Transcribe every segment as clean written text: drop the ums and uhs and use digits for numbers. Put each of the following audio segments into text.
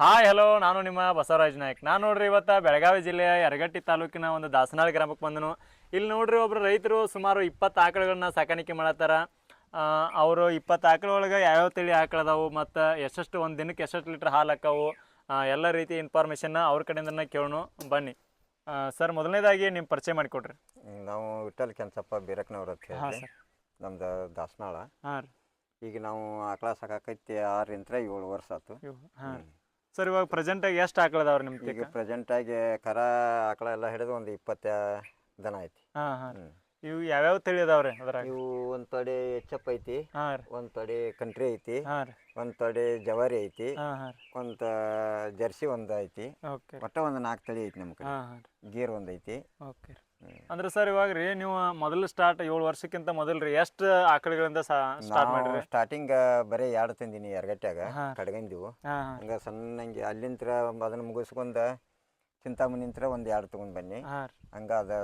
Hi hello, ನಾನು ನಿಮ್ಮ ಬಸವರಾಜ್ ನಾಯ್ಕ್. ನಾನು ನೋಡ್ರಿ ಇವತ್ತು ಬೆಳಗಾವಿ ಜಿಲ್ಲೆಯ ಯರಗಟ್ಟಿ ತಾಲೂಕಿನ ಒಂದು ದಾಸನಾಳ ಗ್ರಾಮಕ್ಕೆ ಬಂದನು. ಇಲ್ಲಿ ನೋಡ್ರಿ ಒಬ್ರು ರೈತರು ಸುಮಾರು 20 ಆಕಳುಗಳನ್ನ ಸಾಕಾಣಿಕೆ ಮಾಡತ್ತಾರ. ಅವರು 20 ಆಕಳೊಳಗೆ ಯಾವ್ಯಾವ ತಳಿ ಆಕಳದಾವು ಮತ್ತು ಎಷ್ಟೆಷ್ಟು ಒಂದು ದಿನಕ್ಕೆ ಎಷ್ಟೆಷ್ಟು ಲೀಟ್ರ್ ಹಾಲು ಹಾಕಾವು, ಎಲ್ಲ ರೀತಿ ಇನ್ಫಾರ್ಮೇಷನ್ನ ಅವ್ರ ಕಡೆಯಿಂದನೇ ಕೇಳೋಣ ಬನ್ನಿ. ಸರ್, ಮೊದಲನೇದಾಗಿ ನಿಮ್ಮ ಪರಿಚಯ ಮಾಡಿಕೊಡ್ರಿ. ನಾವು ವಿಠಲ್ ಕೆಂಚಪ್ಪ ಬೀರಕ್ನವ್ರು ಅಂತ ಹಾಂ ಹೇಳಿ ಸರ್. ನಮ್ದು ದಾಸನಾಳ. ಹಾಂ ರೀ. ಈಗ ನಾವು ಆಕಳ ಸಾಕಾಕೈತಿ 6 ವರ್ಷ ಆಯ್ತು. ಹಾಂ ಸರ್, ಇವಾಗ ಪ್ರೆಸೆಂಟಾಗಿ ಎಷ್ಟು ಆಕಳದವ್ರಿ ನಿಮ್ಮ ಈಗ ಪ್ರೆಸೆಂಟಾಗಿ ಕರ ಆಕಳ ಎಲ್ಲ ಹಿಡಿದು ಒಂದು 20 ದನ ಐತಿ. ಹಾಂ ಹಾಂ. ಇವು ಯಾವ್ಯಾವ ತಳಿ ಅದಾವ್ರಿ ಅದ್ರಾಗ? ಇವು ಒಂದು ತೊಡೆ ಎಚ್.ಎಫ್ ಐತಿ, ಹಾಂ ರೀ. ಒಂದು ತೊಡೆ ಕಂಟ್ರಿ ಐತಿ, ಹಾಂ ರೀ. ಒಂದು ತೊಡೆ ಜವಾರಿ ಐತಿ, ಹಾಂ ಹಾಂ ರೀ. ಒಂದು ಜರ್ಸಿ ಒಂದು ಐತಿ. ಓಕೆ. ಒಟ್ಟು ಒಂದು 4 ತಳಿ ಐತಿ ನಮ್ಮ ಕಡೆ. ಹಾಂ ಹಾಂ ರೀ. ಗೀರ್ ಒಂದು ಐತಿ. ಓಕೆ. ಅಂದ್ರೆ ಸರ್, ಇವಾಗ ರೀ ನೀವು ಮೊದಲು ಸ್ಟಾರ್ಟ್ 7 ವರ್ಷಕ್ಕಿಂತ ಮೊದಲು ರೀ ಎಷ್ಟು ಆಕಳುಗಳಿಂದ ಸ್ಟಾರ್ಟ್ ಮಾಡಿರಿ? ಸ್ಟಾರ್ಟಿಂಗ್ ಬರೀ 2 ತಂದಿನಿ ಎರಗಟ್ಟ್ಯಾಗ ಕಡ್ಗಂದಿವು. ಹಾಂ ಹಾಂ. ಹಂಗೆ ಸಣ್ಣಂಗೆ ಅಲ್ಲಿಂತ್ರ ಅದನ್ನು ಮುಗಿಸ್ಕೊಂಡು ಚಿಂತಾಮಣಿಂತ್ರ ಒಂದು 2 ತೊಗೊಂಡು ಬನ್ನಿ. ಹಾಂ ರೀ. ಹಂಗೆ ಅದು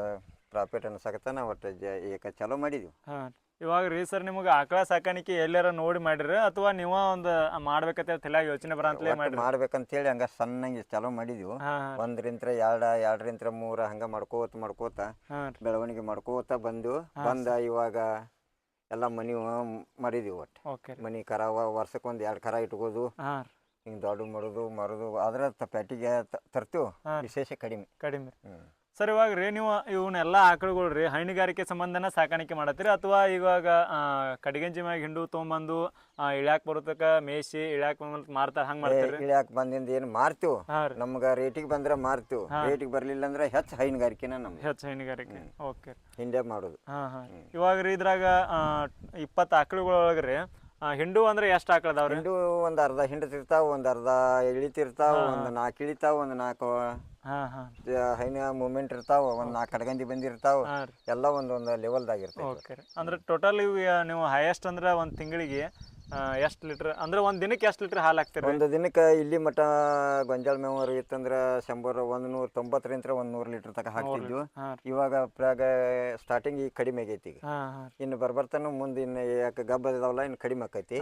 ಪ್ರಾಫಿಟ್ ಅನ್ಸಕತ್ತಾನ ಒಟ್ಟು ಈಗ ಚಲೋ ಮಾಡಿದ್ವಿ. ಹಾಂ. ಇವಾಗ ರೀ ಸರ್, ನಿಮಗೆ ಆಕಳ ಸಾಕಾಣಿಕೆ ಎಲ್ಲಾರ ನೋಡಿ ಮಾಡಿರಿ ಅಥವಾ ನೀವ ಒಂದು ಮಾಡ್ಬೇಕಂತ ತಲೆಯಾಗ ಯೋಚನೆ ಬರಂತಲೇ ಮಾಡಿರಿ? ಮಾಡ್ಬೇಕಂತೇಳಿ ಹಂಗೆ ಸಣ್ಣಂಗೆ ಚಲೋ ಮಾಡಿದ್ವಿ. ಹಾಂ. 1ರಿಂದ 2, 2ರಿಂದ 3 ಹಂಗೆ ಮಾಡ್ಕೋತ ಹಾಂ. ಬೆಳವಣಿಗೆ ಮಾಡ್ಕೋತ ಬಂದ ಇವಾಗ ಎಲ್ಲ ಮನಿ ಮಾಡಿದೀವಿ. ಒಟ್ಟು ಓಕೆ. ಮನಿ ಕರ ವರ್ಷಕ್ಕೆ 1-2 ಕರ ಇಟ್ಕೋದು, ಹಾಂ. ಹಿಂಗೆ ದೊಡ್ಡ ಮಾಡೋದು ಆದ್ರೆ ಪ್ಯಾಟಿಗೆ ತರ್ತೀವಿ, ವಿಶೇಷ ಕಡಿಮೆ. ಸರ್, ಇವಾಗ ರೀ ನೀವು ಇವನ್ನೆಲ್ಲ ಆಕಳುಗಳು ರೀ ಹೈನುಗಾರಿಕೆ ಸಂಬಂಧನ ಸಾಕಾಣಿಕೆ ಮಾಡತ್ತೀರಿ ಅಥವಾ ಇವಾಗ ಕಡಿಗಂಜಿ ಮ್ಯಾಗ ಹಿಂಡು ತೊಗೊಂಬಂದು ಇಳ್ಯಾಕ ಬರುತ್ತಕ ಮೇಯಿಸಿ ಇಳ್ಯಾಕ ಬಂದು ಮಾರ್ತಾರೆ, ಹಂಗೆ ಮಾಡ್ತೀರಿ? ಇಳ್ಯಾಕ ಬಂದಿಂದ ಏನು ಮಾರ್ತೀವಿ, ಹಾಂ ರೀ. ನಮ್ಗೆ ರೇಟಿಗೆ ಬಂದ್ರೆ ಮಾರ್ತೀವಿ, ರೇಟಿಗೆ ಬರಲಿಲ್ಲ ಅಂದ್ರೆ ಹೆಚ್ಚು ಹೈನುಗಾರಿಕೆನ ನಮ್ಗೆ ಹೆಚ್ಚು ಹೈನುಗಾರಿಕೆ. ಓಕೆ. ಹಿಂದೆ ಮಾಡೋದು. ಹಾಂ ಹಾಂ. ಇವಾಗ ರೀ ಇದ್ರಾಗ 20 ಆಕಳುಗಳೊಳಗೆ ರೀ ಹಿಂಡು ಅಂದ್ರೆ ಎಷ್ಟು ಆಕಳದಾವ್ರಿ? ಹಿಂಡು ಒಂದು ಅರ್ಧ ಹಿಂಡ್ತಿರ್ತಾವ, ಒಂದು ಅರ್ಧ ಇಳಿತಿರ್ತಾವ, ಒಂದು 4 ಇಳಿತಾವ, ಒಂದು 4 ಹೈನ ಮೂಮೆಂಟ್ ಇರ್ತಾವ, ಒಂದು 4 ಕಡ್ಗಂದಿ ಬಂದಿರ್ತಾವ, ಎಲ್ಲ ಒಂದೊಂದು ಲೆವೆಲ್ದಾಗಿರ್ತಾವ. ಓಕೆ. ಅಂದ್ರೆ ಟೋಟಲ್ ಇವು ನೀವು ಹೈಯೆಸ್ಟ್ ಅಂದ್ರೆ ಒಂದು ತಿಂಗಳಿಗೆ ಎಷ್ಟು ಲೀಟ್ರ್ ಅಂದ್ರೆ ಒಂದು ದಿನಕ್ಕೆ ಎಷ್ಟು ಲೀಟ್ರ್ ಹಾಲು ಹಾಕ್ತೀರಿ? ಒಂದು ದಿನಕ್ಕೆ ಇಲ್ಲಿ ಮಟ್ಟ ಗೊಂಜಾಳ ಮೇವರು ಇತ್ತಂದ್ರೆ 190ರಿಂದ 100 ಲೀಟ್ರ್ ತನಕ ಹಾಕ್ತಿದ್ವು. ಇವಾಗ ಸ್ಟಾರ್ಟಿಂಗ್ ಈಗ ಕಡಿಮೆ ಆಗೈತಿ. ಈಗ ಇನ್ನು ಬರ್ತಾನು ಮುಂದೆ ಇನ್ನು ಯಾಕೆ ಗಬ್ಬ ಇದಾವಲ್ಲ ಇನ್ನು ಕಡಿಮೆ ಆಕೈತಿ.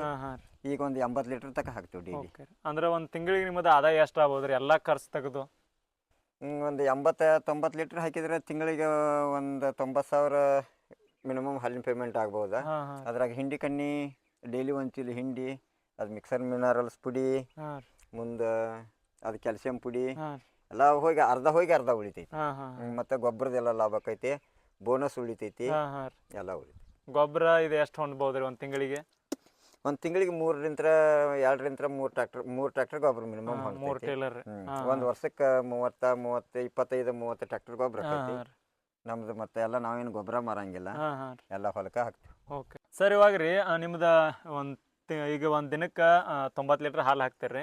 ಈಗ ಒಂದು 80 ಲೀಟ್ರ್ ತನಕ ಹಾಕ್ತೀವಿ ಡೈಲಿ. ಅಂದ್ರೆ ಒಂದು ತಿಂಗಳಿಗೆ ನಿಮ್ಮದು ಆದಾಯ ಎಷ್ಟು ಆಗ್ಬೋದ್ರಿ ಎಲ್ಲ ಖರ್ಚು ತೆಗೆದು? ಒಂದು 80-90 ಲೀಟ್ರ್ ಹಾಕಿದ್ರೆ ತಿಂಗಳಿಗೆ ಒಂದು 90,000 ಮಿನಿಮಮ್ ಹಾಲಿನ ಪೇಮೆಂಟ್ ಆಗ್ಬೋದಾ. ಅದ್ರಾಗ ಹಿಂಡಿ ಕಣ್ಣಿ ಡೈಲಿ 1 ಚೀಲ ಹಿಂಡಿ, ಅದು ಮಿಕ್ಸರ್ ಮಿನರಲ್ಸ್ ಪುಡಿ, ಮುಂದೆ ಅದು ಕ್ಯಾಲ್ಸಿಯಂ ಪುಡಿ ಎಲ್ಲ ಹೋಗಿ ಅರ್ಧ ಉಳಿತೈತಿ. ಮತ್ತು ಗೊಬ್ಬರದೆಲ್ಲ ಲಾಭ ಆಕೈತಿ, ಬೋನಸ್ ಉಳಿತೈತಿ, ಎಲ್ಲ ಉಳಿತೈತಿ. ಗೊಬ್ಬರ ಇದು ಎಷ್ಟು ಹೊಂದ್ಬೋದ್ರಿ ಒಂದು ತಿಂಗಳಿಗೆ? ಒಂದು ತಿಂಗಳಿಗೆ 2ರಿಂದ 3 ಟ್ರ್ಯಾಕ್ಟರ್ ಗೊಬ್ಬರ ಮಿನಿಮಮ್. 3 ಟೇಲರ್. ಒಂದು ವರ್ಷಕ್ಕೆ 25-30 ಟ್ರ್ಯಾಕ್ಟರ್ ಗೊಬ್ಬರ ಆಕೈತಿ ನಮ್ದು. ಮತ್ತೆ ಎಲ್ಲ ನಾವೇನು ಗೊಬ್ಬರ ಮಾರಂಗಿಲ್ಲ, ಎಲ್ಲ ಹೊಲಕ್ಕೆ ಹಾಕ್ತೀವಿ. ಓಕೆ ಸರ್, ಇವಾಗ ರೀ ನಿಮ್ದು ಈಗ ಒಂದು ದಿನಕ್ಕೆ 90 ಲೀಟ್ರ್ ಹಾಲು ಹಾಕ್ತೀರಿ.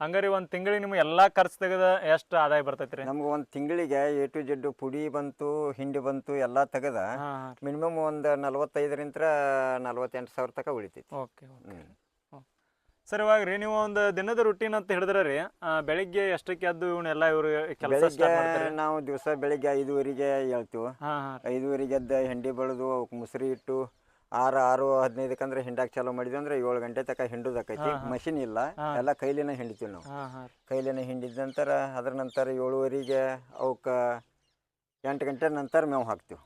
ಹಂಗಾರಿ ಒಂದು ತಿಂಗಳಿಗೆ ನಿಮ್ಗೆ ಎಲ್ಲ ಖರ್ಚು ತೆಗೆದ ಎಷ್ಟು ಆದಾಯ ಬರ್ತೈತಿ ರೀ? ನಮ್ಗೆ ಒಂದು ತಿಂಗಳಿಗೆ A to Z ಪುಡಿ ಬಂತು, ಹಿಂಡಿ ಬಂತು, ಎಲ್ಲ ತೆಗೆದ ಮಿನಿಮಮ್ ಒಂದು 45ರಿಂದ 48 ಸಾವಿರ ತನಕ ಉಳಿತೈತಿ. Okay okay. ಸರ್, ಇವಾಗ ರೀ ನೀವು ಒಂದು ದಿನದ ರುಟೀನ್ ಅಂತ ಹೇಳಿದ್ರೆ ರೀ ಬೆಳಿಗ್ಗೆ ಎಷ್ಟಕ್ಕೆ ಎದ್ದು ಇವನ್ನೆಲ್ಲ ಇವರು ಕೆಲಸ? ನಾವು ದಿವಸ ಬೆಳಿಗ್ಗೆ 5:30ಗೆ ಹೇಳ್ತೀವಿ. 5:30ಗೆ ಎದ್ದು ಹೆಂಡಿ ಬೆಳೆದು ಅವಕ್ಕೆ ಮುಸ್ರಿ ಇಟ್ಟು 6-6:15 ಅಂದ್ರೆ ಹಿಂಡಾಕ್ ಚಾಲೂ ಮಾಡಿದ್ವಿ ಅಂದ್ರೆ 7 ಗಂಟೆ ತನಕ ಹಿಂಡುದಾಕೈತಿ. ಮಷಿನ್ ಇಲ್ಲ, ಎಲ್ಲ ಕೈಲಿನ ಹಿಂಡಿತೀವಿ ನಾವು. ಕೈಲಿನ ಹಿಂಡಿದ ನಂತರ ಅದ್ರ ನಂತರ 7:30ಗೆ ಅವಕ್ಕೆ 8 ಗಂಟೆ ನಂತರ ಮೇವು ಹಾಕ್ತೀವಿ.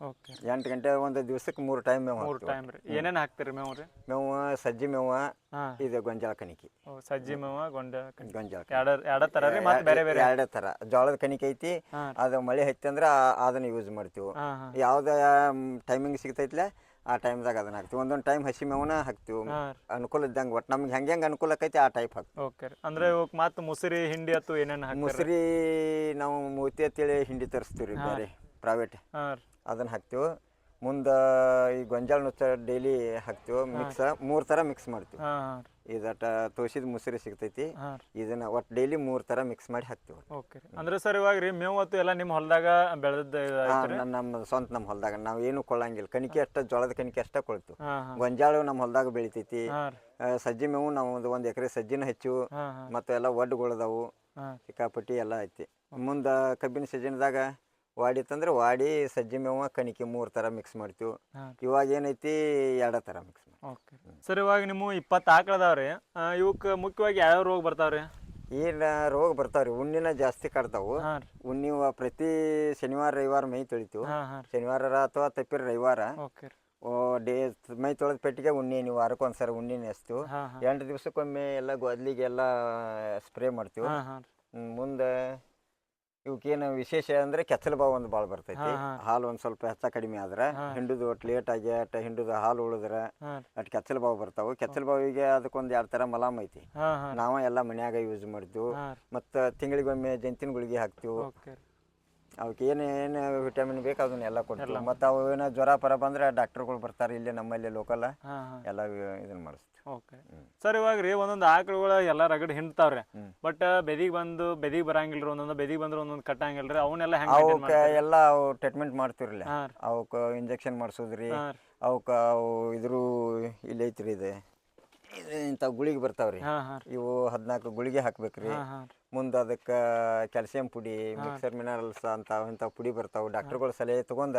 8 ಗಂಟೆ ಒಂದು ದಿವಸಕ್ಕೆ 3 ಟೈಮ್ ಮೇವು ಹಾಕ್ತೀವಿ. ಏನೇನು ಹಾಕ್ತೀರಿ ಮೇವು ರೀ? ಮೇವು ಸಜ್ಜಿ ಮೇವು, ಇದು ಗೊಂಜಾಳ ಕಣಿಕೆ. ಸಜ್ಜಿ ಮೇವು, ಗೊಂಜಾಳ ಎರಡು ಥರ. ಜೋಳದ ಕಣಿಕೆ ಐತಿ, ಅದು ಮಳೆ ಹತ್ತಿ ಅಂದ್ರೆ ಅದನ್ನ ಯೂಸ್ ಮಾಡ್ತೀವಿ. ಯಾವ್ದು ಟೈಮಿಂಗ್ ಸಿಗ್ತೈತ್ಲೆ ಆ ಟೈಮ್ದಾಗ ಅದನ್ನ ಹಾಕ್ತೀವಿ. ಒಂದೊಂದು ಟೈಮ್ ಹಸಿ ಮೇವನ ಹಾಕ್ತೀವಿ, ಅನುಕೂಲ ಇದ್ದಂಗೆ. ಒಟ್ಟು ನಮ್ಗೆ ಹೆಂಗೆ ಅನುಕೂಲ ಆಕೈತಿ ಆ ಟೈಪ್ ಹಾಕ್ತೀವಿ. ಓಕೆ. ಅಂದ್ರೆ ಮತ್ತೆ ಮುಸ್ರಿ ಹಿಂಡಿ ಅಥವಾ ಏನೇನು? ಮುಸ್ರಿ ನಾವು ಮೂತಿ ಅಂತೇಳಿ ಹಿಂಡಿ ತರಿಸ್ತೀವಿ ರೀ, ಬೇರೆ ಪ್ರೈವೇಟ್, ಅದನ್ನ ಹಾಕ್ತೀವಿ. ಮುಂದೆ ಈ ಗೊಂಜಾಳ ನುಚ್ಚ ಡೈಲಿ ಹಾಕ್ತೀವಿ. 3 ಥರ ಮಿಕ್ಸ್ ಮಾಡ್ತೀವಿ. ಇದಟ ತೋಸಿದ ಮುಸ್ರಿ ಸಿಗ್ತೈತಿ, ಇದನ್ನ ಒಟ್ಟು ಡೈಲಿ 3 ಥರ ಮಿಕ್ಸ್ ಮಾಡಿ ಹಾಕ್ತೀವಿ. ಓಕೆ. ಅಂದ್ರೆ ಸರ್, ಇವಾಗ ರೀ ಮೇವು ಎಲ್ಲ ನಿಮ್ಮ ಹೊಲದಾಗ ಬೆಳೆದ ನಮ್ಮ ಸ್ವಂತ ನಮ್ಮ ಹೊಲದಾಗ ನಾವು ಏನು ಕೊಳ್ಳಂಗಿಲ್ಲ. ಕಣಿಕೆ ಅಷ್ಟ, ಜೋಳದ ಕಣಿಕೆ ಅಷ್ಟ ಕೊಳ್ತೀವಿ. ಗೊಂಜಾಳ ನಮ್ಮ ಹೊಲದಾಗ ಬೆಳಿತೈತಿ. ಸಜ್ಜಿ ಮೇವು ನಾವು 1 ಎಕರೆ ಸಜ್ಜಿನ ಹೆಚ್ಚು, ಮತ್ತು ಎಲ್ಲ ಒಡ್ಡುಗಳದಾವು, ಸಿಕ್ಕಾಪಟ್ಟಿ ಎಲ್ಲ ಐತಿ. ಮುಂದೆ ಕಬ್ಬಿನ ಸೀಸನ್ದಾಗ ವಾಡಿತ್ತಂದ್ರೆ ವಾಡಿ, ಸಜ್ಜಿ ಮೇವು, ಕಣಿಕೆ 3 ಥರ ಮಿಕ್ಸ್ ಮಾಡ್ತೀವಿ. ಇವಾಗ ಏನೈತಿ 2 ಥರ ಮಿಕ್ಸ್ ಮಾಡ್ತೀವಿ. ಓಕೆ ಸರ್, ಇವಾಗ ನಿಮ್ಮ 20 ಆಕಳದಾವ್ರಿ, ಇವಕ್ಕೆ ಮುಖ್ಯವಾಗಿ ಯಾವ್ಯಾವ ರೋಗ ಬರ್ತಾವ್ರಿ? ಏನ ರೋಗ ಬರ್ತಾವ್ರಿ, ಉಣ್ಣಿನ ಜಾಸ್ತಿ ಕಾಡ್ತಾವು. ಹಾಂ ರೀ. ಉಣ್ಣಿ ಪ್ರತಿ ಶನಿವಾರ ರವಿವಾರ ಮೈ ತೊಳಿತೀವಿ. ಹಾಂ ಹಾಂ ರೀ. ಶನಿವಾರ ಅಥವಾ ತಪ್ಪಿರ ರವಿವಾರ ಓಕೆ ರೀ. ಡೇ ಮೈ ತೊಳೆದ ಪೆಟ್ಟಿಗೆ ಉಣ್ಣಿ ನೀವು ವಾರಕ್ಕೆ ಒಂದ್ಸರಿ ಉಣ್ಣಿ ನೆಸ್ತೀವಿ. ಹಾಂ ಹಾಂ 8 ದಿವಸಕ್ಕೊಮ್ಮೆ ಎಲ್ಲ ಗೊದ್ಲಿಗೆಲ್ಲ ಸ್ಪ್ರೇ ಮಾಡ್ತೀವಿ. ಹಾಂ ಹಾಂ ಮುಂದೆ ಇವಕ್ಕೇನು ವಿಶೇಷ ಅಂದರೆ ಕೆಚ್ಚಲು ಬಾವು ಒಂದು ಭಾಳ ಬರ್ತೈತಿ. ಹಾಲು ಒಂದು ಸ್ವಲ್ಪ ಹೆಚ್ಚ ಕಡಿಮೆ ಆದ್ರೆ ಹಿಂಡುದು ಒಟ್ಟು ಲೇಟ್ ಆಗಿ ಅಟ್ ಹಿಂಡುದು ಹಾಲು ಉಳಿದ್ರೆ ಅಟ್ ಕೆಚ್ಚಲು ಬಾವು ಬರ್ತಾವೆ. ಕೆಚ್ಚಲು ಬಾವಿಗೆ ಅದಕ್ಕೊಂದು 2 ಥರ ಮಲಾಮ್ ಐತಿ. ನಾವು ಎಲ್ಲ ಮನ್ಯಾಗ ಯೂಸ್ ಮಾಡ್ತೀವಿ. ಮತ್ತು ತಿಂಗಳಿಗೊಮ್ಮೆ ಜಂತಿನ ಗುಳಿಗೆ ಹಾಕ್ತೀವಿ. ಅವಕ್ಕೆ ಏನೇನು ವಿಟಮಿನ್ ಬೇಕು ಅದನ್ನೆಲ್ಲ ಕೊಡ್ತೀವಿ. ಮತ್ತು ಅವು ಏನೋ ಜ್ವರ ಪರ ಬಂದ್ರೆ ಡಾಕ್ಟರ್ಗಳು ಬರ್ತಾರೆ ಇಲ್ಲಿ ನಮ್ಮಲ್ಲಿ ಲೋಕಲ್, ಎಲ್ಲ ಇದನ್ನ ಮಾಡಿಸ್ತೀವಿ. ಓಕೆ ಸರ್, ಇವಾಗ ರೀ ಒಂದೊಂದು ಆಕಳುಗಳು ಎಲ್ಲ ರಗಡ್ ಹಿಂಡ್ತಾವ್ರಿ, ಬಟ್ ಬೆದಿಗೆ ಬರಂಗಿಲ್ರಿ, ಒಂದೊಂದು ಬೆದಿಗೆ ಬಂದ್ರೆ ಒಂದೊಂದು ಕಟ್ಟಂಗಿಲ್ರಿ, ಅವನ್ನೆಲ್ಲ ಅವಕ್ಕೆ ಎಲ್ಲ ಅವು ಟ್ರೀಟ್ಮೆಂಟ್ ಮಾಡ್ತಿರಲ್ಲ. ಅವಕ್ಕೆ ಇಂಜೆಕ್ಷನ್ ಮಾಡಿಸೋದ್ರಿ, ಅವಕ್ಕೆ ಅವು ಇದ್ರು ಇಲ್ಲಿ ಐತ್ರಿ ಇದು ಇಂಥ ಗುಳಿಗೆ ಬರ್ತಾವ್ರಿ. ಇವು 14 ಗುಳಿಗೆ ಹಾಕ್ಬೇಕ್ರಿ. ಮುಂದೆ ಅದಕ್ಕೆ ಕ್ಯಾಲ್ಸಿಯಂ ಪುಡಿ, ಮಿಕ್ಸರ್ ಮಿನರಲ್ಸ್ ಅಂತ ಇಂಥ ಪುಡಿ ಬರ್ತಾವೆ. ಡಾಕ್ಟರ್ಗಳ ಸಲಹೆ ತಗೊಂಡ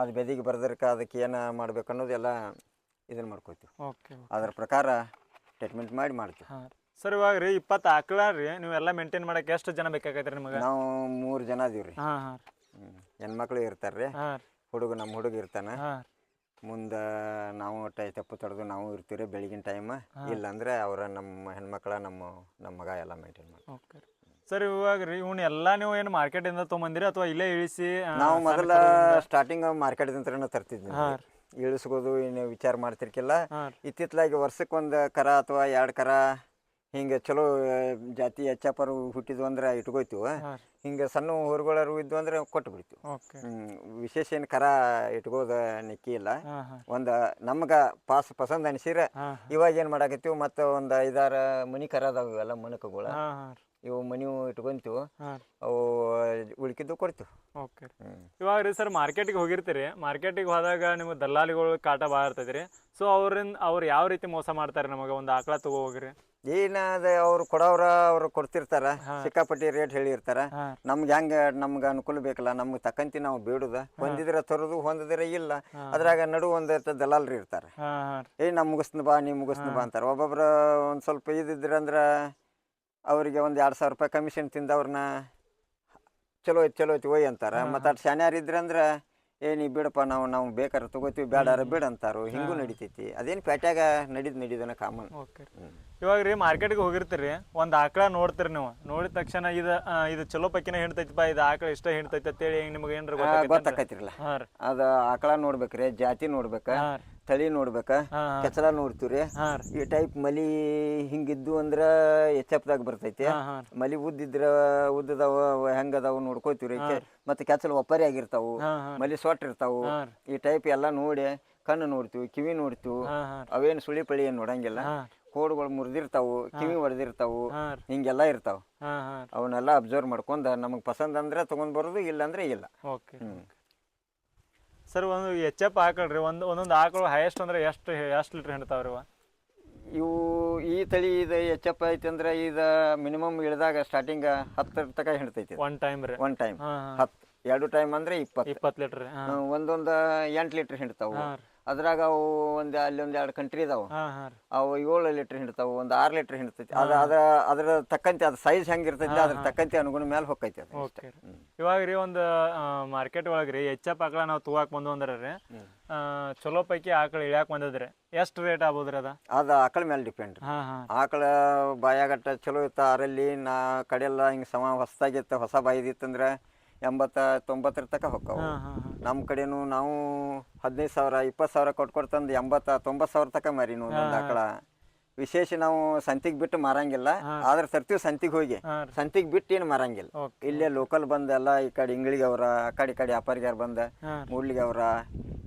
ಅದು ಬೆದಿಗೆ ಬರ್ದಕ್ಕೆ ಅದಕ್ಕೆ ಏನು ಮಾಡ್ಬೇಕು ಅನ್ನೋದೆಲ್ಲ ಇದನ್ನ ಮಾಡ್ಕೋತೀವಿ. ಅದ್ರ ಪ್ರಕಾರ ಟ್ರೀಟ್ಮೆಂಟ್ ಮಾಡ್ತೀವಿ. ಸರ್, ಇವಾಗ ರೀ 20 ಆಕಳ ರೀ ನೀವೆಲ್ಲ ಮೇಂಟೈನ್ ಮಾಡಕ್ಕೆ ಎಷ್ಟು ಜನ ಬೇಕಾಗೈತ್ರಿ ನಿಮಗೆ? ನಾವು 3 ಜನ ಅದೀವ್ರಿ. ಹೆಣ್ಮಕ್ಳು ಇರ್ತಾರ್ರಿ, ನಮ್ಮ ಹುಡುಗ ಇರ್ತಾನೆ. ಮುಂದೆ ನಾವು ತಪ್ಪು ತಡೆದು ನಾವು ಇರ್ತೀವಿ ಬೆಳಗಿನ ಟೈಮ್. ಇಲ್ಲಾಂದ್ರೆ ಅವರ ನಮ್ಮ ಹೆಣ್ಮಕ್ಳ ನಮ್ಮ ಮಗ ಎಲ್ಲ ಮೇಂಟೈನ್ ಮಾಡ್ತೀವಿ. ಓಕೆ ಸರ್, ಇವಾಗ ರೀ ಇವ್ನ ಎಲ್ಲ ನೀವು ಏನು ಮಾರ್ಕೆಟಿಂದ ತೊಗೊಂಬಂದಿರಿ ಅಥವಾ ಇಲ್ಲೇ ಇಳಿಸಿ? ನಾವು ಮೊದಲ ಸ್ಟಾರ್ಟಿಂಗ್ ಮಾರ್ಕೆಟ್ದಿಂದನೇ ತರ್ತಿದ್ವಿ. ಇಳಿಸ್ಬೋದು ಇನ್ನು ವಿಚಾರ ಮಾಡ್ತಿರ್ಕಿಲ್ಲ. ಇತ್ತಿತ್ತಲಾಗಿ ವರ್ಷಕ್ಕೆ 1 ಕರ ಅಥವಾ 2 ಕರ ಹಿಂಗೆ ಚಲೋ ಜಾತಿ ಹೆಚ್ಚಪ್ಪರು ಹುಟ್ಟಿದ್ವು ಅಂದ್ರೆ ಇಟ್ಕೋತೀವಿ. ಹಿಂಗೆ ಸಣ್ಣ ಹೊರಗಳರು ಇದ್ವು ಅಂದ್ರೆ ಕೊಟ್ಟು ಬಿಡ್ತೀವಿ. ವಿಶೇಷ ಏನು ಕರ ಇಟ್ಕೋದ ನೆಕ್ಕಿ ಇಲ್ಲ. ಒಂದು ನಮ್ಗೆ ಪಸಂದ್ ಅನಿಸಿದ್ರೆ ಇವಾಗ ಏನು ಮಾಡಾಕತ್ತೀವಿ, ಮತ್ತು ಒಂದು 5-6 ಮನಿ ಕರ ಅದಾವ. ಇವೆಲ್ಲ ಮಣಕಗಳು ಇವು ಮನಿ ಇಟ್ಕೊಂತೀವಿ, ಅವು ಉಳ್ಕಿದ್ದು ಕೊಡ್ತೀವಿ. ಓಕೆ ಇವಾಗ ರೀ ಸರ್, ಮಾರ್ಕೆಟಿಗೆ ಹೋಗಿರ್ತೀರಿ, ಮಾರ್ಕೆಟಿಗೆ ಹೋದಾಗ ನಿಮಗೆ ದಲ್ಲಾಳಿಗಳು ಕಾಟ ಭಾಳ ಇರ್ತೈತಿ. ಸೊ ಅವ್ರು ಯಾವ ರೀತಿ ಮೋಸ ಮಾಡ್ತಾರೆ? ನಮಗೆ ಒಂದು ಆಕಳ ತಗೋ ಹೋಗ್ರಿ, ಏನಾದ ಅವ್ರು ಅವ್ರು ಕೊಡ್ತಿರ್ತಾರ, ಸಿಕ್ಕಾಪಟ್ಟಿ ರೇಟ್ ಹೇಳಿರ್ತಾರ. ನಮ್ಗೆ ನಮ್ಗೆ ಅನುಕೂಲ ಬೇಕಲ್ಲ, ನಮ್ಗೆ ತಕ್ಕಂತಿ ನಾವು ಬೇಡುದ. ಹೊಂದಿದ್ರೆ ತರೋದು, ಹೊಂದಿದ್ರೆ ಇಲ್ಲ. ಅದ್ರಾಗ ನಡು ಒಂದು ದಲ್ಲಾಳ್ರಿ ಇರ್ತಾರೆ. ನಾ ಮುಗಿಸ್ನ ಬಾ, ನೀ ಮುಗಿಸ್ನ ಬಾ ಅಂತಾರೆ. ಒಬ್ಬೊಬ್ರು ಒಂದು ಸ್ವಲ್ಪ ಇದ್ದಿದ್ರಂದ್ರೆ ಅವರಿಗೆ ಒಂದು 2,000 ರೂಪಾಯಿ ಕಮಿಷನ್ ತಿಂದವ್ರನ್ನ ಚಲೋ ಐತಿ ಒಯ್ ಅಂತಾರೆ. ಮತ್ತು ಅಷ್ಟು ಶಾನ್ಯಾರು ಇದ್ರಂದ್ರೆ ನೀ ಬಿಡಪ್ಪ, ನಾವು ಬೇಕಾದ್ರೆ ತಗೋತೀವಿ, ಬೇಡಾರ ಬಿಡ ಅಂತಾರು. ಹಿಂಗೂ ನಡಿತೈತಿ. ಅದೇನು ಪೇಟ್ಯಾಗ ನಡೀದನ ಕಾಮನ್. ಓಕೆ ಇವಾಗ ರೀ ಮಾರ್ಕೆಟ್ಗೆ ಹೋಗಿರ್ತೀರಿ, ಒಂದು ಆಕಳ ನೋಡ್ತೀರಿ ನೀವು, ನೋಡಿದ ತಕ್ಷಣ ಇದು ಚಲೋ ಪಕ್ಕಿನ ಹಿಂಡ್ತೈತಿಪ್ಪ, ಇದು ಆಕಳ ಇಷ್ಟ ಹಿಂಡ್ತೈತಿ ಅಂತೇಳಿ ನಿಮ್ಗೆ ಏನ್ರ ಗೊತ್ತಾಕೈತಿರಲ್ಲ. ಅದು ಆಕಳ ನೋಡ್ಬೇಕ್ರಿ, ಜಾತಿ ನೋಡ್ಬೇಕ, ತಳಿ ನೋಡ್ಬೇಕ, ಕೆಚ್ಚಲ ನೋಡ್ತೀವ್ರಿ. ಈ ಟೈಪ್ ಮಲಿ ಹಿಂಗಿದ್ದು ಅಂದ್ರ ಎಚ್ಚಪ್ದಾಗ ಬರ್ತೈತಿ. ಮಲಿ ಉದ್ದದವ ಹೆಂಗದಾವು ನೋಡ್ಕೋತೀವ್ರಿ. ಮತ್ತೆ ಕೆಚ್ಚಲು ಒಪ್ಪರಿ ಆಗಿರ್ತಾವು, ಮಲಿ ಸೊಟ್ಟ ಇರ್ತಾವು. ಈ ಟೈಪ್ ಎಲ್ಲ ನೋಡಿ ಕಣ್ಣು ನೋಡ್ತೀವಿ, ಕಿವಿ ನೋಡ್ತೀವಿ. ಅವೇನು ಸುಳಿ ಪಳಿ ಏನು ನೋಡಂಗಿಲ್ಲ. ಕೋಡ್ಗಳು ಮುರಿದಿರ್ತಾವು, ಕಿವಿ ಹೊಡೆದಿರ್ತಾವು, ಹಿಂಗೆಲ್ಲ ಇರ್ತಾವ. ಅವನ್ನೆಲ್ಲ ಅಬ್ಸರ್ವ್ ಮಾಡ್ಕೊಂಡ ನಮಗೆ ಪಸಂದ್ ಅಂದ್ರೆ ತಗೊಂಡ್ ಬರೋದು, ಇಲ್ಲಾಂದ್ರೆ ಇಲ್ಲ. ಓಕೆ ಸರ್, ಒಂದು ಎಚ್.ಎಫ್ ಆಕಳ್ರಿ, ಒಂದೊಂದು ಆಕಳು ಹೈಯೆಸ್ಟ್ ಅಂದ್ರೆ ಎಷ್ಟು ಲೀಟ್ರ್ ಹಿಂಡ್ತಾವ್ರಿ? ಇವು ಈ ತಳಿ ಇದು ಎಚ್.ಎಫ್ ಐತಿ ಅಂದ್ರೆ ಇದು ಮಿನಿಮಮ್ ಇಳಿದಾಗ ಸ್ಟಾರ್ಟಿಂಗ್ 10 ತನಕ ಹಿಂಡ್ತೈತಿ. ಒನ್ ಟೈಮ್ 10, 2 ಟೈಮ್ ಅಂದ್ರೆ 20 ಲೀಟ್ರ್. ಒಂದೊಂದು 8 ಲೀಟ್ರ್ ಹಿಂಡ್ತಾವು. ಅದ್ರಾಗ ಅವು ಅಲ್ಲಿ 2 ಕಂಟ್ರಿ ಇದಾವು. ಅವು 7 ಲೀಟ್ರ್ ಹಿಂಡ್ತಾವು, ಒಂದು 6 ಲೀಟ್ರ್ ಹಿಂಡ್ತೈತಿ. ಅದ್ರ ತಕ್ಕಂತೆ ಅದು ಸೈಜ್ ಹೆಂಗಿರ್ತೈತಿ ಅದ್ರ ತಕ್ಕಂತೆ ಅನುಗುಣ ಮೇಲೆ ಹೋಗ್ತೈತಿ ಅದು. ಓಕೆ ಇವಾಗ ರೀ ಒಂದು ಮಾರ್ಕೆಟ್ ಒಳಗೆ ರೀ ಎಚ್.ಎಫ್ ಆಕಳ ನಾವು ತಗೋಕ್ ಬಂದು ಅಂದ್ರೆ ರೀ ಚಲೋ ಪೈಕಿ ಆಕಳ ಇಳ್ಯಾಕ ಬಂದದ್ರಿ, ಎಷ್ಟು ರೇಟ್ ಆಗ್ಬೋದ್ರಿ? ಅದು ಆಕಳ ಮೇಲೆ ಡಿಪೆಂಡ್. ಆಕಳ ಬಾಯಾಗಟ್ಟ ಚಲೋ ಇತ್ತ, ಅರಲ್ಲಿ ಕಡೆಯೆಲ್ಲ ಹಿಂಗೆ ಹೊಸದಾಗಿತ್ತು, ಹೊಸ ಬಾಯಿದಿತ್ತಂದ್ರೆ 80-90 ತನಕ ಹೊಕ್ಕವು. ನಮ್ಮ ಕಡೆನು ನಾವು 15,000 20,000 ಕೊಟ್ಕೊಡ್ತಂದು 80-90 ಸಾವಿರ ತನಕ ಮಾರಿನು ಒಂದೊಂದು ಆಕಳ. ವಿಶೇಷ ನಾವು ಸಂತಿಗೆ ಬಿಟ್ಟು ಮಾರಂಗಿಲ್ಲ, ಆದ್ರೆ ತರ್ತೀವಿ ಸಂತಿಗೆ ಹೋಗಿ. ಸಂತಿಗೆ ಬಿಟ್ಟು ಏನು ಮಾರಂಗಿಲ್ಲ. ಇಲ್ಲೇ ಲೋಕಲ್ ಬಂದೆಲ್ಲ ಈ ಕಡೆ ಇಂಗ್ಳಿಗೆ ಅವ್ರ, ಆ ಕಡೆ ವ್ಯಾಪಾರಿಗಾರ ಬಂದ, ಮೂಡ್ಲಿಗೆ ಅವ್ರ,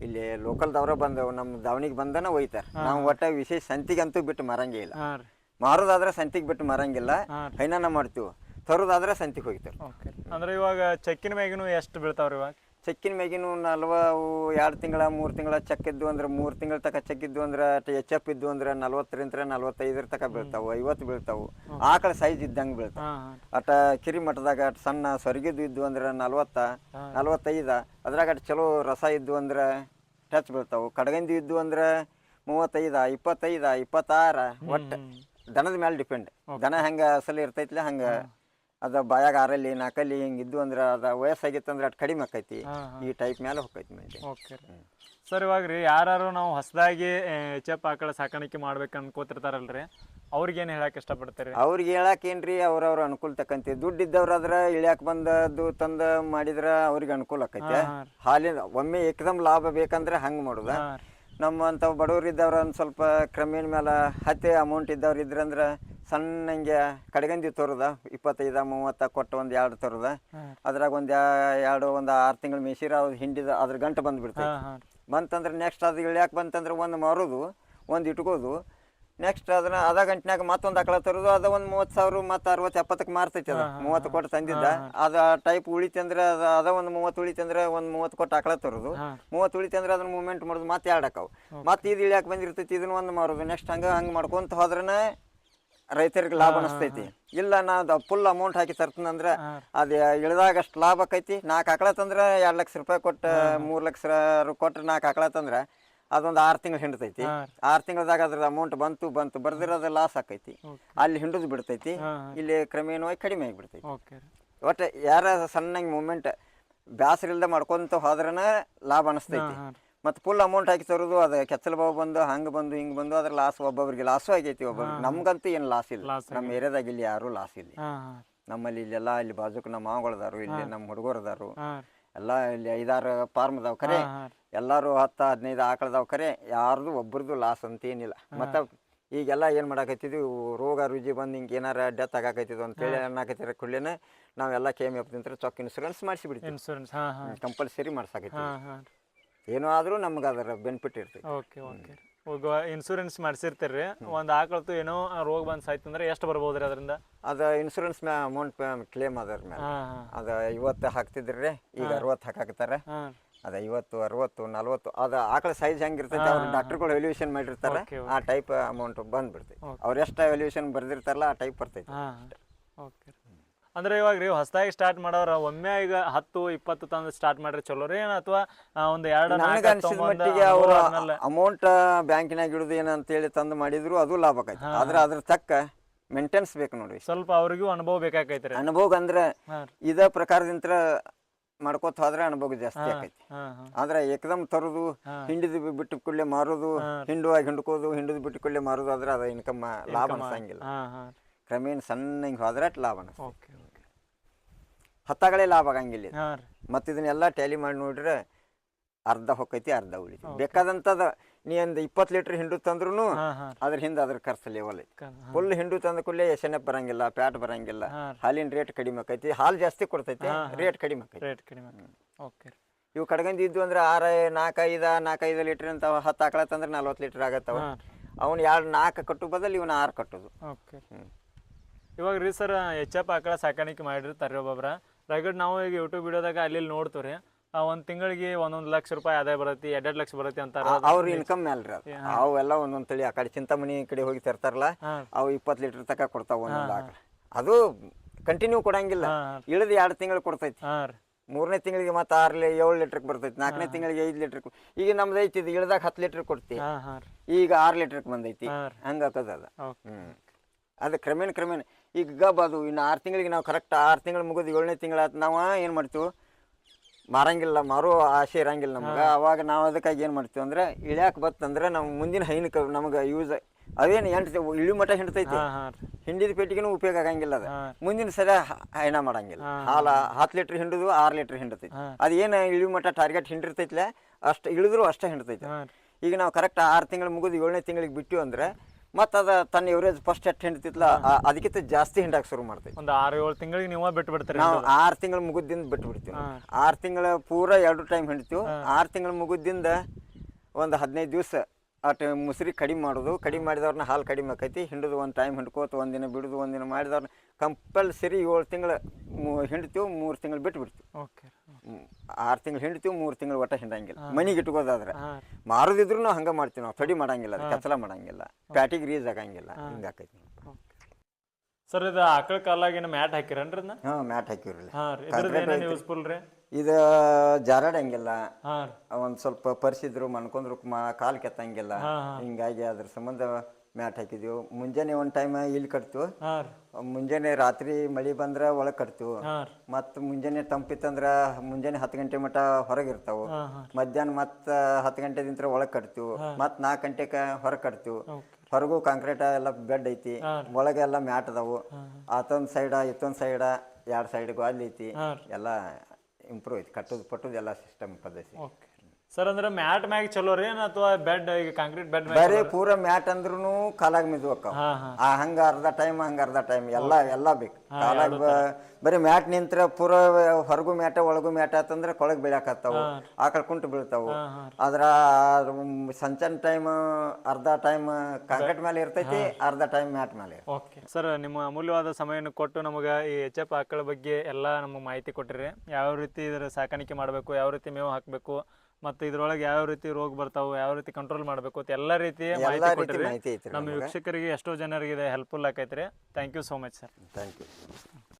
ಇಲ್ಲಿ ಲೋಕಲ್ದವ್ರ ಬಂದ ನಮ್ಮ ದಾವಣಿಗೆ ಬಂದನ ಒಯ್ತಾರೆ. ನಾವು ಒಟ್ಟ ವಿಶೇಷ ಸಂತಿಗಂತೂ ಬಿಟ್ಟು ಮಾರಂಗೇ ಇಲ್ಲ. ಮಾರೋದಾದ್ರೆ ಸಂತಿಗೆ ಬಿಟ್ಟು ಮಾರಂಗಿಲ್ಲ, ಹೈನಾನ ಮಾಡ್ತೀವಿ. ತರೋದಾದ್ರೆ ಸಂತಿಗೆ ಹೋಗ್ತಾರೆ. ಅಂದ್ರೆ ಇವಾಗ ಚೆಕ್ಕಿನ ಮ್ಯಾಗಿನೂ ಎಷ್ಟು ಬೀಳ್ತಾವ್ರಿ? ಇವಾಗ ಚೆಕ್ಕಿನ ಮ್ಯಾಗಿನೂ 2 ತಿಂಗಳ 3 ತಿಂಗಳ ಚೆಕ್ ಇದ್ದು ಅಂದ್ರೆ 3 ತಿಂಗಳ ತನಕ ಚೆಕ್ ಇದ್ದು ಅಂದ್ರೆ ಎಚ್.ಎಫ್ ಇದ್ದು ಅಂದ್ರೆ 40-45 ತನಕ ಬೀಳ್ತಾವು, 50 ಬೀಳ್ತಾವು. ಆಕಳ ಸೈಜ್ ಇದ್ದಂಗೆ ಬೀಳ್ತಾವ. ಅಟ ಕಿರಿ ಮಠದಾಗ ಸಣ್ಣ ಸೊರಗಿದ್ದು ಇದ್ದು ಅಂದ್ರೆ 40-45. ಅದ್ರಾಗ ಚಲೋ ರಸ ಇದ್ದು ಅಂದ್ರೆ ಟಚ್ ಬೀಳ್ತಾವು. ಕಡಗಂದಿ ಇದ್ದು ಅಂದ್ರೆ 35, 25, 26. ಒಟ್ಟು ದನದ ಮೇಲೆ ಡಿಪೆಂಡ್. ದನ ಹೆಂಗೆ ಅಸಲು ಇರ್ತೈತಿಲ್ಲ ಹಂಗೆ ಅದು ಬಾಯಾಗ 6 4 ಹಿಂಗೆ ಇದ್ದು ಅಂದ್ರೆ ಅದು ವಯಸ್ಸಾಗಿತ್ತು ಅಂದ್ರೆ ಅಷ್ಟು ಕಡಿಮೆ ಆಕೈತಿ. ಈ ಟೈಪ್ ಮೇಲೆ ಹೋಗ್ತೈತಿ ಮೇಂಟೈನ್. ಓಕೆ ರೀ ಸರ್. ಇವಾಗ ರೀ ಯಾರು ನಾವು ಹೊಸದಾಗಿ ಎಚ್ ಎಫ್ ಆಕಳ ಸಾಕಾಣಿಕೆ ಮಾಡ್ಬೇಕು ಅನ್ಕೋತಿರ್ತಾರಲ್ರಿ, ಅವ್ರಿಗೇನು ಹೇಳಕ್ಕೆ ಇಷ್ಟಪಡ್ತೀರಿ? ಅವ್ರಿಗೆ ಹೇಳಕ್ಕೆ ಏನ್ರಿ, ಅವ್ರವ್ರ ಅನುಕೂಲ ತಕ್ಕಂತೆ ದುಡ್ಡು ಇದ್ದವ್ರಾದ್ರೆ ಇಳ್ಯಾಕೆ ಬಂದದ್ದು ತಂದು ಮಾಡಿದ್ರೆ ಅವ್ರಿಗೆ ಅನುಕೂಲ ಆಕೈತೆ. ಹಾಲಿನ ಒಮ್ಮೆ ಏಕದಮ್ ಲಾಭ ಬೇಕಂದ್ರೆ ಹಂಗೆ ಮಾಡೋದ. ನಮ್ಮಂಥವು ಬಡವ್ರು ಇದ್ದವ್ರು ಒಂದು ಸ್ವಲ್ಪ ಕ್ರಮೇಣ ಮೇಲೆ ಹತ್ತೆ ಅಮೌಂಟ್ ಇದ್ದವ್ರು ಇದ್ರಂದ್ರೆ ಸಣ್ಣ ಹಿಂಗೆ ಕಡೆಗಂದಿ ತೋರದ 25-30 ಕೊಟ್ಟು ಒಂದು 2 ತೋರದ, ಅದ್ರಾಗ ಒಂದು 6 ತಿಂಗಳು ಮೇಸಿರ ಅವ್ರು ಹಿಂಡಿದ ಅದ್ರ ಗಂಟು ಬಂದುಬಿಡ್ತೈತೆ. ಬಂತಂದ್ರೆ ನೆಕ್ಸ್ಟ್ ಅದು ಇಳ್ಯಾಕೆ ಬಂತಂದ್ರೆ ಒಂದು ಮಾರೋದು, ಒಂದು ಇಟ್ಕೋದು. ನೆಕ್ಸ್ಟ್ ಅದನ್ನ ಅದ ಗಂಟನ್ಯಾಗ ಮತ್ತೊಂದು ಆಕಳ ತರೋದು, ಅದು ಒಂದು 30,000 ಮತ್ತು 60-70ಕ್ಕೆ ಮಾರ್ತೈತಿ. ಅದು 30 ಕೊಟ್ಟು ತಂದಿದ್ದ ಅದು ಟೈಪ್ ಉಳಿತಿ ಅಂದ್ರೆ ಅದ ಒಂದು 30 ಉಳಿತಿ ಅಂದ್ರೆ ಒಂದು 30 ಕೊಟ್ಟು ಆಕಳ ತರೋದು. 30 ಉಳಿತಿ ಅಂದ್ರೆ ಅದನ್ನ ಮೂವ್ಮೆಂಟ್ ಮಾಡೋದು, ಮತ್ತೆ 2 ಆಕಾವು. ಮತ್ತೆ ಇದು ಇಳ್ಯಾಕೆ ಬಂದಿರ್ತೈತಿ, ಇದನ್ನ ಒಂದು ಮಾರೋದು. ನೆಕ್ಸ್ಟ್ ಹಂಗೆ ಮಾಡ್ಕೊಂತ ಹೋದ್ರೇ ರೈತರಿಗೆ ಲಾಭ ಅನಿಸ್ತೈತಿ. ಇಲ್ಲ ನಾ ಫುಲ್ ಅಮೌಂಟ್ ಹಾಕಿ ತರ್ತನಂದ್ರೆ ಅದು ಇಳಿದಾಗ ಅಷ್ಟು ಲಾಭ ಆಕೈತಿ. 4 ಆಕಳ ತಂದ್ರೆ 2 ಲಕ್ಷ ರೂಪಾಯಿ ಕೊಟ್ಟು 3 ಲಕ್ಷ ಕೊಟ್ಟು 4 ಆಕಳ ತಂದ್ರೆ ಅದೊಂದು 6 ತಿಂಗಳು ಹಿಂಡ್ತೈತಿ. 6 ತಿಂಗಳದಾಗ ಅದ್ರ ಅಮೌಂಟ್ ಬಂತು ಬರ್ದಿರೋದು ಲಾಸ್ ಆಕೈತಿ. ಅಲ್ಲಿ ಹಿಂಡುದು ಬಿಡ್ತೈತಿ. ಇಲ್ಲಿ ಕ್ರಮೇಣವಾಗಿ ಕಡಿಮೆ ಆಗಿಬಿಡ್ತೈತಿ. ಒಟ್ಟು ಯಾರ ಸಣ್ಣಂಗೆ ಮೂಮೆಂಟ್ ಬ್ಯಾಸರ ಇಲ್ದ ಮಾಡ್ಕೊಂತ ಹೋದ್ರನ ಲಾಭ ಅನಿಸ್ತೈತಿ. ಮತ್ತು ಫುಲ್ ಅಮೌಂಟ್ ಹಾಕಿ ತರೋದು, ಅದು ಕೆಚ್ಚಲು ಬಾವು ಬಂದು ಹಂಗೆ ಬಂದು ಹಿಂಗೆ ಬಂದು ಅದ್ರ ಲಾಸ್ ಒಬ್ಬೊಬ್ರಿಗೆ ಲಾಸು ಆಗೈತಿ. ಒಬ್ಬೊಬ್ರಿಗೆ ನಮ್ಗಂತೂ ಏನು ಲಾಸ್ ಇಲ್ಲ. ನಮ್ಮ ಏರಿಯಾದಾಗ ಇಲ್ಲಿ ಯಾರೂ ಲಾಸ್ ಇಲ್ಲ. ನಮ್ಮಲ್ಲಿ ಇಲ್ಲೆಲ್ಲ ಇಲ್ಲಿ ಬಾಜುಕ್ ನಮ್ಮ ಮಾವುಗಳದಾರು, ಇಲ್ಲಿ ನಮ್ಮ ಹುಡುಗರದಾರು ಎಲ್ಲ ಇಲ್ಲಿ 5-6 ಫಾರ್ಮ್ ಅದಾವ. ಖರೆ ಎಲ್ಲರೂ 10-15 ಆಕಳದಾವ್. ಖರೆ ಯಾರ್ದು ಒಬ್ರದ್ದು ಲಾಸ್ ಅಂತ ಏನಿಲ್ಲ. ಮತ್ತು ಈಗೆಲ್ಲ ಏನು ಮಾಡಾಕತ್ತಿದ್ವಿ, ರೋಗ ರುಜಿ ಬಂದು ಹಿಂಗೆ ಏನಾರ ಡೆತ್ ಆಗಾಕೈತಿದ್ವು ಅಂತೇಳಿ ಅನ್ನಕತ್ತಿರ ಕೂಡಲೇ ನಾವೆಲ್ಲ KMF ನಿಂತರ ಚೊಕ್ಕ ಇನ್ಶೂರೆನ್ಸ್ ಮಾಡಿಸಿಬಿಡ್ತೀವಿ. ಇನ್ಶೂರೆನ್ಸ್ ಕಂಪಲ್ಸರಿ ಮಾಡ್ಸಾಕೈತಿ. ಏನೋ ಆದರೂ ನಮ್ಗೆ ಅದರ ಬೆನಿಫಿಟ್ ಇರ್ತೈತಿ. ಓಕೆ ಇನ್ಶೂರೆನ್ಸ್ ಮಾಡಿಸಿರ್ತೀರಿ. ಒಂದು ಆಕಳತ್ತು ಏನೋ ರೋಗ ಬಂದು ಸಾಯ್ತು ಅಂದ್ರೆ ಎಷ್ಟು ಬರ್ಬೋದು ರೀ ಅದರಿಂದ? ಅದು ಇನ್ಶೂರೆನ್ಸ್ ಅಮೌಂಟ್ ಕ್ಲೇಮ್ ಅದರ ಮೇಲೆ. ಅದು 50 ಹಾಕ್ತಿದ್ರಿ, ಈಗ 60 ಹಾಕಾಕ್ತಾರೆ. ಅದು 50, 60, 40 ಅದು ಆಕಳ ಸೈಜ್ ಹೆಂಗಿರ್ತೈತಿ ಅವ್ರು ಡಾಕ್ಟರ್ಗಳು ಎವ್ಲ್ಯೂಷನ್ ಮಾಡಿರ್ತಾರೆ. ಆ ಟೈಪ್ ಅಮೌಂಟ್ ಬಂದ್ಬಿಡ್ತೈತಿ. ಅವ್ರು ಎಷ್ಟು ಎವ್ಲ್ಯೂಷನ್ ಬರ್ದಿರ್ತಾರಲ್ಲ ಆ ಟೈಪ್ ಬರ್ತೈತಿ. ಓಕೆ. ಅಂದ್ರೆ ಇವಾಗ ರೀ ಹೊಸದಾಗಿ ಸ್ಟಾರ್ಟ್ ಮಾಡೋರು ಒಮ್ಮೆ ಈಗ 10-20 ತಂದು ಸ್ಟಾರ್ಟ್ ಮಾಡ್ರೆ ಚಲೋ ರೀ, ಅಥವಾ ಒಂದು 2 ನನಗೆ ಅನ್ಸಿದ ಮಟ್ಟಿಗೆ ಅವರು ಅಮೌಂಟ್ ಬ್ಯಾಂಕಿನಾಗ ಇಡುದು ಏನಂತೇಳಿ ತಂದು ಮಾಡಿದ್ರು ಅದು ಲಾಭ ಆಕೈತಿ. ಆದ್ರೆ ಅದ್ರ ತಕ್ಕ ಮೇಂಟೆನ್ಸ್ ಬೇಕು ನೋಡ್ರಿ. ಸ್ವಲ್ಪ ಅವ್ರಿಗೂ ಅನುಭವ ಬೇಕಾಕೈತಿ. ಅನುಭವ ಅಂದ್ರೆ ಇದೇ ಪ್ರಕಾರದಿಂದ ಮಾಡ್ಕೋತ ಹೋದ್ರೆ ಅನುಭವ ಜಾಸ್ತಿ ಆಕೈತಿ. ಆದ್ರೆ ಏಕದಮ್ ತರೋದು, ಹಿಂಡಿದು ಬಿಟ್ಟು ಕೂಡಲೇ ಮಾರೋದು, ಹಿಂಡುವಾಗಿ ಹಿಂಡ್ಕೋದು, ಹಿಂಡಿದು ಬಿಟ್ಟು ಕೂಡಲೇ ಮಾರೋದು ಆದ್ರೆ ಅದು ಇನ್ಕಮ್ ಲಾಭ ಅನ್ಸಂಗಿಲ್ಲ. ಕ್ರಮೇಣ ಸಣ್ಣ ಹಿಂಗೆ ಹೋದ್ರೆ ಲಾಭ ಅನಿಸ್ತೈತಿ. 10 ಲಾಭ ಆಗಂಗಿಲ್ಲ. ಮತ್ತು ಇದನ್ನೆಲ್ಲ ಟ್ಯಾಲಿ ಮಾಡಿ ನೋಡ್ರೆ ಅರ್ಧ ಹೊಕ್ಕೈತಿ, ಅರ್ಧ ಉಳಿತಿ. ಬೇಕಾದಂಥದ್ದು ನೀ ಒಂದು 20 ಲೀಟ್ರ್ ಹಿಂಡು ತಂದ್ರೂ ಅದ್ರ ಹಿಂದೆ ಅದ್ರ ಖರ್ಚು ಲೆವೆಲ್ ಐತಿ. ಫುಲ್ ಹಿಂಡು ತಂದ ಕೂಡಲೇ SNF ಬರಂಗಿಲ್ಲ, ಪ್ಯಾಟ್ ಬರಂಗಿಲ್ಲ, ಹಾಲಿನ ರೇಟ್ ಕಡಿಮೆ ಆಕೈತಿ. ಹಾಲು ಜಾಸ್ತಿ ಕೊಡ್ತೈತಿ, ರೇಟ್ ಕಡಿಮೆ ಆಕೈತಿ. ಇವು ಕಡ್ಗಂದು ಇದ್ದು ಅಂದ್ರೆ 4-5 ಲೀಟ್ರ್ ಅಂತ 10 ಆಕಳ ತಂದ್ರೆ 40 ಲೀಟ್ರ್ ಆಗತ್ತವ. ಅವ್ನು 4 ಕಟ್ಟು ಬದಲು ಇವನು 6 ಕಟ್ಟೋದು. ಇವಾಗ ರೀ ಸರ್, ಎಚ್.ಎಫ್ ಆಕಳ ಸಾಕಾಣಿಕೆ ಮಾಡಿರ್ತಾರೆ ಒಬ್ಬೊಬ್ರ ರಗಡ್. ನಾವು ಈಗ ಯೂಟ್ಯೂಬ್ ವಿಡಿಯೋದಾಗ ಅಲ್ಲಿ ನೋಡ್ತೀವಿ. ಒಂದು ತಿಂಗಳಿಗೆ 1 ಲಕ್ಷ ರೂಪಾಯಿ ಆದಾಯ ಬರತ್ತಿ, 2 ಲಕ್ಷ ಬರತ್ತಿ ಅಂತಾರ. ಅವ್ರ ಇನ್ಕಮ್ ಮೇಲ್ರಿ ಅದು. ಅವೆಲ್ಲ ಒಂದೊಂದ್ ತಳಿ ಆ ಕಡೆ ಚಿಂತಾಮಣಿ ಕಡೆ ಹೋಗಿ ತರ್ತಾರಲ್ಲ, ಅವು 20 ಲೀಟರ್ ತಕ ಕೊಡ್ತಾವ ಒಂದೊಂದು ಆಕಳ. ಅದು ಕಂಟಿನ್ಯೂ ಕೊಡಂಗಿಲ್ಲ. ಇಳಿದು 2 ತಿಂಗಳು ಕೊಡ್ತೈತಿ. 3ನೇ ತಿಂಗಳಿಗೆ ಮತ್ತೆ 7 ಲೀಟರ್ಗೆ ಬರ್ತೈತಿ. 4ನೇ ತಿಂಗಳಿಗೆ 5 ಲೀಟರ್. ಈಗ ನಮ್ದು ಐತಿ ಇದು ಇಳ್ದಾಗ 10 ಲೀಟರ್ ಕೊಡ್ತಿ, ಈಗ 6 ಲೀಟರ್ಗೆ ಬಂದೈತಿ. ಹಂಗಾಕದ ಅದ. ಅದು ಕ್ರಮೇಣ ಈಗ ಗಬ್ ಅದು ಇನ್ನು 6 ತಿಂಗಳಿಗೆ ನಾವು ಕರೆಕ್ಟ್ 6 ತಿಂಗಳು ಮುಗಿದು 7ನೇ ತಿಂಗಳಾಯ್ತು ನಾವು ಏನು ಮಾಡ್ತೀವಿ, ಮಾರಂಗಿಲ್ಲ, ಮಾರೋ ಆಸೆ ಇರಂಗಿಲ್ಲ ನಮ್ಗೆ. ಅವಾಗ ನಾವು ಅದಕ್ಕಾಗಿ ಏನು ಮಾಡ್ತೀವಿ ಅಂದ್ರೆ ಇಳ್ಯಾಕೆ ಬತ್ತಂದ್ರೆ ನಾವು ಮುಂದಿನ ಹೈನಕ್ಕೆ ನಮ್ಗೆ ಯೂಸ್ ಅವೇನು ಇಳಿ ಮಠ ಹಿಂಡ್ತೈತಿ. ಹಿಂಡಿದ ಪೇಟಿಗೂ ಉಪಯೋಗ ಆಗಂಗಿಲ್ಲ. ಅದು ಮುಂದಿನ ಸಲ ಹೈನ ಮಾಡಂಗಿಲ್ಲ. ಹಾಲು 10 ಲೀಟ್ರ್ ಹಿಂಡುದು 6 ಲೀಟ್ರ್ ಹಿಂಡ್ತೈತಿ. ಅದೇನು ಇಳಿ ಮಠ ಟಾರ್ಗೆಟ್ ಹಿಂಡಿರ್ತೈತಿಲ್ಲ ಅಷ್ಟು ಇಳಿದ್ರು ಅಷ್ಟೇ ಹಿಂಡ್ತೈತಿ. ಈಗ ನಾವು ಕರೆಕ್ಟ್ 6 ತಿಂಗಳು ಮುಗಿದು 7ನೇ ತಿಂಗಳಿಗೆ ಬಿಟ್ಟು ಅಂದ್ರೆ ಮತ್ತು ಅದು ತನ್ನ ಎವರೇಜ್ ಫಸ್ಟ್ ಎಷ್ಟು ಹಿಂಡ್ತಿತ್ತಲ್ಲ ಅದಕ್ಕಿಂತ ಜಾಸ್ತಿ ಹಿಂಡಾಕ್ ಶುರು ಮಾಡ್ತೈತಿ. ಒಂದು 6-7 ತಿಂಗಳಿಗೆ ನೀವು ಬಿಟ್ಟು ಬಿಡ್ತೀರಿ. ನಾವು 6 ತಿಂಗಳು ಮುಗಿದಿಂದ ಬಿಟ್ಟು ಬಿಡ್ತೀವಿ. 6 ತಿಂಗಳ ಪೂರ 2 ಟೈಮ್ ಹಿಂಡ್ತೀವಿ. 6 ತಿಂಗಳು ಮುಗಿದಿಂದ ಒಂದು 15 ದಿವಸ ಅಷ್ಟು ಮುಸ್ರಿ ಕಡಿಮೆ ಮಾಡೋದು. ಕಡಿಮೆ ಮಾಡಿದವ್ರನ್ನ ಹಾಲು ಕಡಿಮೆ ಆಕೈತಿ. ಹಿಂಡುದು ಒಂದು ಟೈಮ್ ಹಿಂಡ್ಕೋತ ಒಂದಿನ ಬಿಡುದು ಒಂದಿನ ಮಾಡಿದವ್ರನ್ನ ಕಂಪಲ್ಸರಿ 7 ತಿಂಗಳು ಹಿಂಡ್ತೀವಿ, 3 ತಿಂಗಳು ಬಿಟ್ಟು ಬಿಡ್ತೀವಿ. 6 ತಿಂಗಳು ಹಿಂಡ್ತೀವಿ, 3 ತಿಂಗಳು ಒಟ್ಟ ಹಿಂಡಂಗಿಲ್ಲ. ಮನೆಗೆ ಇಟ್ಕೋದಾದ್ರೆ ಮಾರೋದಿದ್ರು ನಾವು ಹಂಗೆ ಮಾಡ್ತೀವಿ. ನಾವು ತಡಿ ಮಾಡಂಗಿಲ್ಲ, ಅದು ಕಚಲ ಮಾಡಂಗಿಲ್ಲ, ಪ್ಯಾಟಿಗೆ ರೀಸ್ ಆಗಂಗಿಲ್ಲ. ಹಿಂಗೆ ಆಕೈತಿ ಸರ್. ಇದು ಆಕಳ ಕಾಲಾಗಿನ ಮ್ಯಾಟ್ ಹಾಕಿರನ್ರಿ? ಮ್ಯಾಟ್ ಹಾಕಿವ್ರಿ. ಯೂಸ್ಫುಲ್ ರೀ ಇದು. ಜಾರಾಡಂಗಿಲ್ಲ, ಒಂದು ಸ್ವಲ್ಪ ಪರಿಸಿದ್ರು ಮನ್ಕೊಂಡ್ರು ಕಾಲು ಕೆತ್ತಂಗಿಲ್ಲ. ಹಿಂಗಾಗಿ ಅದ್ರ ಸಂಬಂಧ ಮ್ಯಾಟ್ ಹಾಕಿದೀವಿ. ಮುಂಜಾನೆ ಒಂದು ಟೈಮ್ ಇಲ್ಲಿ ಕಟ್ತೀವಿ, ಹಾಂ ರೀ ಮುಂಜಾನೆ ರಾತ್ರಿ ಮಳೆ ಬಂದ್ರೆ ಒಳಗೆ ಕಟ್ತೀವಿ. ಹಾಂ ರೀ ಮತ್ತು ಮುಂಜಾನೆ ತಂಪಿತ್ತಂದ್ರೆ ಮುಂಜಾನೆ 10 ಗಂಟೆ ಮಟ್ಟ ಹೊರಗೆ ಇರ್ತಾವೆ. ಹಾಂ ಹಾಂ ಮಧ್ಯಾಹ್ನ ಮತ್ತು 10 ಗಂಟೆದಿಂತ್ರ ಒಳಗೆ ಕಟ್ತೀವಿ. ಮತ್ತು 4 ಗಂಟೆಗೆ ಹೊರಗೆ ಕಟ್ತೀವಿ. ಓಕೆ ಹೊರಗೂ ಕಾಂಕ್ರೀಟ್ ಎಲ್ಲ ಬೆಡ್ ಐತಿ, ಒಳಗೆಲ್ಲ ಮ್ಯಾಟ್ ಅದಾವು. ಆತೊಂದು ಸೈಡ ಇತ್ತೊಂದು ಸೈಡ 2 ಸೈಡ್ಗೂ ಅಲ್ಲಿ ಐತಿ. ಎಲ್ಲ ಇಂಪ್ರೂವ್ ಐತಿ, ಕಟ್ಟೋದು ಎಲ್ಲ ಸಿಸ್ಟಮ್ ಪದ್ಧತಿ. ಓಕೆ ಸರ್, ಅಂದ್ರೆ ಮ್ಯಾಟ್ ಮ್ಯಾಗ ಚಲೋ ರೀ ಅಥವಾ ಬೆಡ್ ಈಗ ಕಾಂಕ್ರೀಟ್ ಬೆಡ್ ಮ್ಯಾಗ? ಬರೀ ಪೂರ ಮ್ಯಾಟ್ ಅಂದ್ರೂ ಕಾಲಾಗ ಮಿದು ಅಕ್ಕಾವ. ಹಾಂ ಹಾಂ ಹಂಗ ಅರ್ಧ ಟೈಮ್ ಎಲ್ಲ ಬೇಕು. ಕಾಲಾಗ ಬರೀ ಮ್ಯಾಟ್ ನಿಂತ್ರ ಪೂರ ಹೊರಗು ಮ್ಯಾಟ ಒಳಗು ಮ್ಯಾಟ ಆತಂದ್ರೆ ಕೊಳಗ್ ಬೀಳಾಕತ್ತಾವು, ಆಕಳ ಕುಂಟು ಬೀಳ್ತಾವು. ಅದ್ರ ಸಂಚನ್ ಟೈಮ್ ಅರ್ಧ ಟೈಮ್ ಕಾಂಕ್ರೀಟ್ ಮೇಲೆ ಇರ್ತೈತಿ, ಅರ್ಧ ಟೈಮ್ ಮ್ಯಾಟ್ ಮೇಲೆ. ಓಕೆ ಸರ್, ನಿಮ್ಮ ಅಮೂಲ್ಯವಾದ ಸಮಯವನ್ನು ಕೊಟ್ಟು ನಮಗೆ ಈ HF ಆಕಳ ಬಗ್ಗೆ ಎಲ್ಲ ನಮಗೆ ಮಾಹಿತಿ ಕೊಟ್ಟಿರಿ. ಯಾವ ರೀತಿ ಇದರ ಸಾಕಾಣಿಕೆ ಮಾಡಬೇಕು, ಯಾವ ರೀತಿ ಮೇವು ಹಾಕಬೇಕು, ಮತ್ತು ಇದ್ರೊಳಗೆ ಯಾವ ರೀತಿ ರೋಗ ಬರ್ತಾವೆ, ಯಾವ ರೀತಿ ಕಂಟ್ರೋಲ್ ಮಾಡಬೇಕು ಅಂತ ಎಲ್ಲ ರೀತಿಯ ಮಾಹಿತಿ ಕೊಟ್ಟಿರಿ. ಮಾಹಿತಿ ಐತ್ರಿ ನಮ್ಮ ವೀಕ್ಷಕರಿಗೆ ಎಷ್ಟೋ ಜನರಿಗೆ ಇದು ಹೆಲ್ಪ್ಫುಲ್ ಆಕೈತ್ರಿ. Thank you so much sir. Thank you.